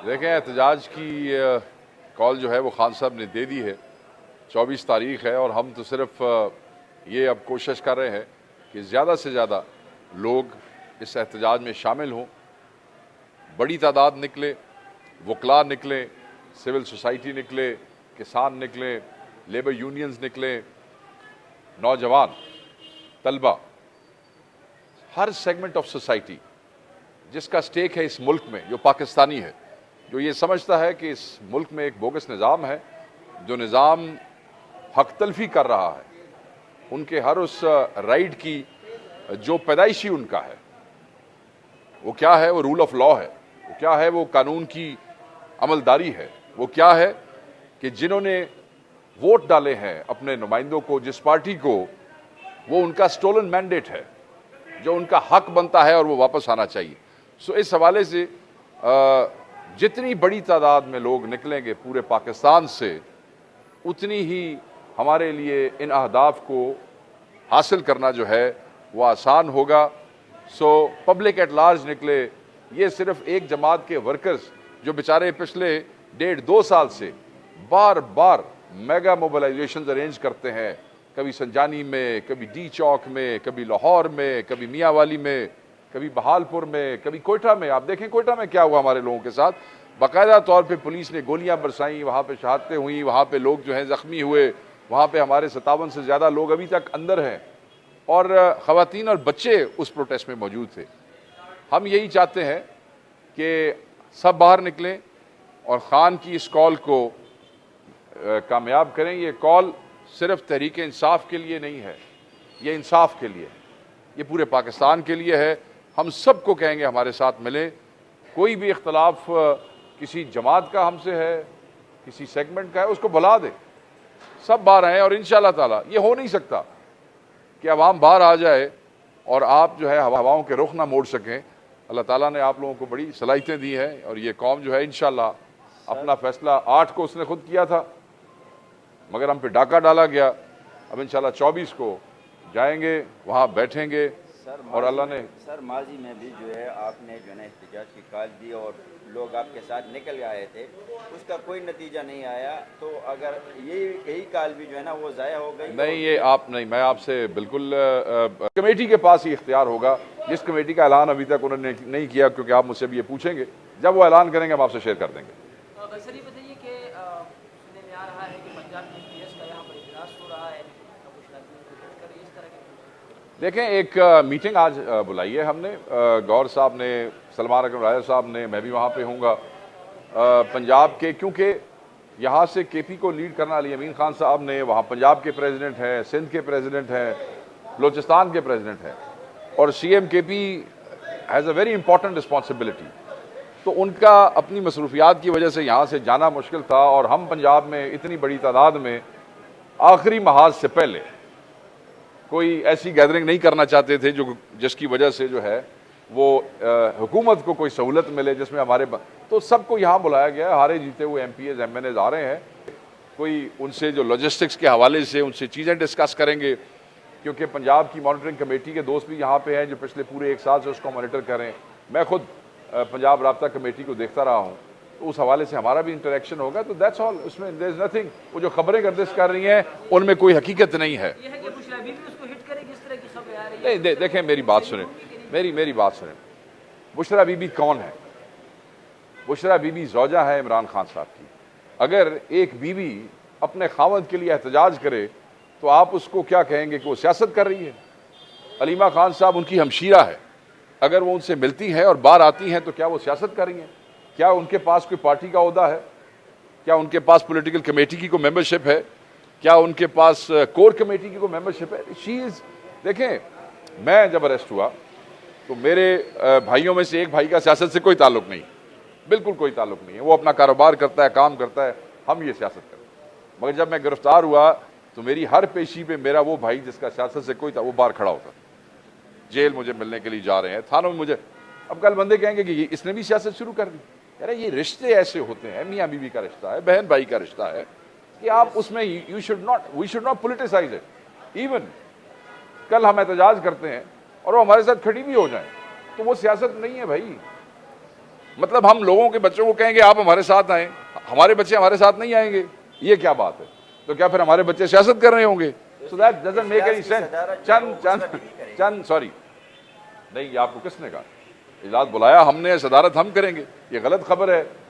دیکھیں احتجاج کی کال جو ہے وہ خان صاحب نے دے دی ہے. 24 تاریخ ہے اور ہم تو صرف یہ اب کوشش کر رہے ہیں کہ زیادہ سے زیادہ لوگ اس احتجاج میں شامل ہوں. بڑی تعداد نکلے، وکلاء نکلیں، سول سوسائٹی نکلے، کسان نکلیں، لیبر یونینز نکلیں، نوجوان، طلبہ، ہر سیگمنٹ آف سوسائٹی جس کا سٹیک ہے اس ملک میں، جو پاکستانی ہے، جو یہ سمجھتا ہے کہ اس ملک میں ایک بوگس نظام ہے، جو نظام حق تلفی کر رہا ہے، ان کے ہر اس رائٹ کی جو پیدائشی ان کا ہے، وہ کیا ہے؟ وہ رول آف لا ہے. وہ کیا ہے؟ وہ قانون کی عملداری ہے. وہ کیا ہے کہ جنہوں نے ووٹ ڈالے ہیں اپنے نمائندوں کو، جس پارٹی کو، وہ ان کا سٹولن مینڈیٹ ہے، جو ان کا حق بنتا ہے اور وہ واپس آنا چاہیے. سو اس حوالے سے جتنی بڑی تعداد میں لوگ نکلیں گے پورے پاکستان سے، اتنی ہی ہمارے لیے ان اہداف کو حاصل کرنا جو ہے وہ آسان ہوگا. سو پبلک ایٹ لارج نکلے. یہ صرف ایک جماعت کے ورکرز جو بیچارے پچھلے 1.5-2 سال سے بار بار میگا موبلائزیشنز ارینج کرتے ہیں، کبھی سنجانی میں، کبھی ڈی چوک میں، کبھی لاہور میں، کبھی میاں والی میں، کبھی بہالپور میں، کبھی کوئٹہ میں. آپ دیکھیں کوئٹہ میں کیا ہوا ہمارے لوگوں کے ساتھ. باقاعدہ طور پہ پولیس نے گولیاں برسائیں، وہاں پہ شہادتیں ہوئیں، وہاں پہ لوگ جو ہیں زخمی ہوئے، وہاں پہ ہمارے 57 سے زیادہ لوگ ابھی تک اندر ہیں، اور خواتین اور بچے اس پروٹیسٹ میں موجود تھے. ہم یہی چاہتے ہیں کہ سب باہر نکلیں اور خان کی اس کال کو کامیاب کریں. یہ کال صرف تحریک انصاف کے لیے نہیں ہے، یہ انصاف کے لیے، یہ پورے پاکستان کے لیے ہے. ہم سب کو کہیں گے ہمارے ساتھ ملیں. کوئی بھی اختلاف کسی جماعت کا ہم سے ہے، کسی سیگمنٹ کا ہے، اس کو بھلا دیں. سب باہر آئیں اور انشاءاللہ تعالی یہ ہو نہیں سکتا کہ عوام باہر آ جائے اور آپ جو ہے ہواؤں کے رخ نہ موڑ سکیں. اللہ تعالیٰ نے آپ لوگوں کو بڑی صلاحیتیں دی ہیں اور یہ قوم جو ہے انشاءاللہ اپنا فیصلہ 8 کو اس نے خود کیا تھا، مگر ہم پہ ڈاکہ ڈالا گیا. اب انشاءاللہ 24 کو جائیں گے، وہاں بیٹھیں گے. اور اللہ نے ماضی میں بھی جو ہے آپ نے جو ہے احتجاج کی کال دی اور لوگ آپ کے ساتھ نکل آئے تھے، اس کا کوئی نتیجہ نہیں آیا. تو اگر یہی کال بھی جو ہے نا وہ ضائع ہو گئی؟ نہیں، یہ آپ نہیں، میں آپ سے بالکل کمیٹی کے پاس ہی اختیار ہوگا. جس کمیٹی کا اعلان ابھی تک انہوں نے نہیں کیا، کیونکہ آپ مجھ سے بھی یہ پوچھیں گے، جب وہ اعلان کریں گے ہم آپ سے شیئر کر دیں گے. سر یہ بتائیے کہ سننے میں آ رہا ہے کہ پنجاب میں PS کا یہاں پر اجلاس ہو رہا ہے، دیکھیں ایک میٹنگ آج بلائی ہے ہم نے، گور صاحب نے، سلمان اکرم راجہ صاحب نے، میں بھی وہاں پہ ہوں گا. پنجاب کے، کیونکہ یہاں سے KP کو لیڈ کرنا علی امین خان صاحب نے، وہاں پنجاب کے پریزیڈنٹ ہیں، سندھ کے پریزیڈنٹ ہیں، بلوچستان کے پریزیڈنٹ ہیں، اور CM KP has a very important responsibility. تو ان کا اپنی مصروفیات کی وجہ سے یہاں سے جانا مشکل تھا، اور ہم پنجاب میں اتنی بڑی تعداد میں آخری محاذ سے پہلے کوئی ایسی گیدرنگ نہیں کرنا چاہتے تھے جس کی وجہ سے جو ہے وہ حکومت کو کوئی سہولت ملے جس میں ہمارے تو سب کو یہاں بلایا گیا ہے. ہارے جیتے ہوئے MPs MNAs آ رہے ہیں. کوئی ان سے جو لاجسٹکس کے حوالے سے ان سے چیزیں ڈسکس کریں گے، کیونکہ پنجاب کی مانیٹرنگ کمیٹی کے دوست بھی یہاں پہ ہیں جو پچھلے پورے 1 سال سے اس کو مانیٹر کریں. میں خود پنجاب رابطہ کمیٹی کو دیکھتا رہا ہوں، تو اس حوالے سے ہمارا بھی انٹریکشن ہوگا. تو دیٹس آل. اس میں دیر از نتھنگ. وہ جو خبریں گردش کر رہی ہیں ان میں کوئی حقیقت نہیں ہے. نہیں، دیکھیں میری بات سنیں، میری بات سنیں. بشرا بی بی کون ہے؟ بشرا بی بی زوجہ ہے عمران خان صاحب کی. اگر ایک بیوی اپنے خاوند کے لیے احتجاج کرے تو آپ اس کو کیا کہیں گے کہ وہ سیاست کر رہی ہے؟ علیمہ خان صاحب ان کی ہمشیرہ ہے. اگر وہ ان سے ملتی ہیں اور باہر آتی ہیں تو کیا وہ سیاست کر رہی ہیں؟ کیا ان کے پاس کوئی پارٹی کا عہدہ ہے؟ کیا ان کے پاس پولیٹیکل کمیٹی کی کوئی ممبرشپ ہے؟ کیا ان کے پاس کور کمیٹی کی کوئی ممبرشپ ہے؟ دیکھیں، میں جب اریسٹ ہوا تو میرے بھائیوں میں سے ایک بھائی کا سیاست سے کوئی تعلق نہیں، بالکل کوئی تعلق نہیں ہے. وہ اپنا کاروبار کرتا ہے، کام کرتا ہے، ہم یہ سیاست کرتے ہیں. مگر جب میں گرفتار ہوا تو میری ہر پیشی پہ میرا وہ بھائی جس کا سیاست سے کوئی تھا وہ باہر کھڑا ہوتا تھا. جیل مجھے ملنے کے لیے جا رہے ہیں، تھانوں میں مجھے. اب کل بندے کہیں گے کہ اس نے بھی سیاست شروع کر دی. یار یہ رشتے ایسے ہوتے ہیں، میاں بیوی کا رشتہ ہے، بہن بھائی کا رشتہ ہے، کہ آپ اس میں we should not politicize it. Even کل ہم احتجاج کرتے ہیں اور وہ ہمارے ساتھ کھڑی بھی ہو جائیں تو وہ سیاست نہیں ہے بھائی. مطلب ہم لوگوں کے بچوں کو کہیں گے آپ ہمارے ساتھ آئیں، ہمارے بچے ہمارے ساتھ نہیں آئیں گے، یہ کیا بات ہے؟ تو کیا پھر ہمارے بچے سیاست کر رہے ہوں گے؟ So that doesn't make any sense. چند سوری نہیں، یہ آپ کو کس نے کہا؟ اجلاس بلایا ہم نے، صدارت ہم کریں گے، یہ غلط خبر ہے.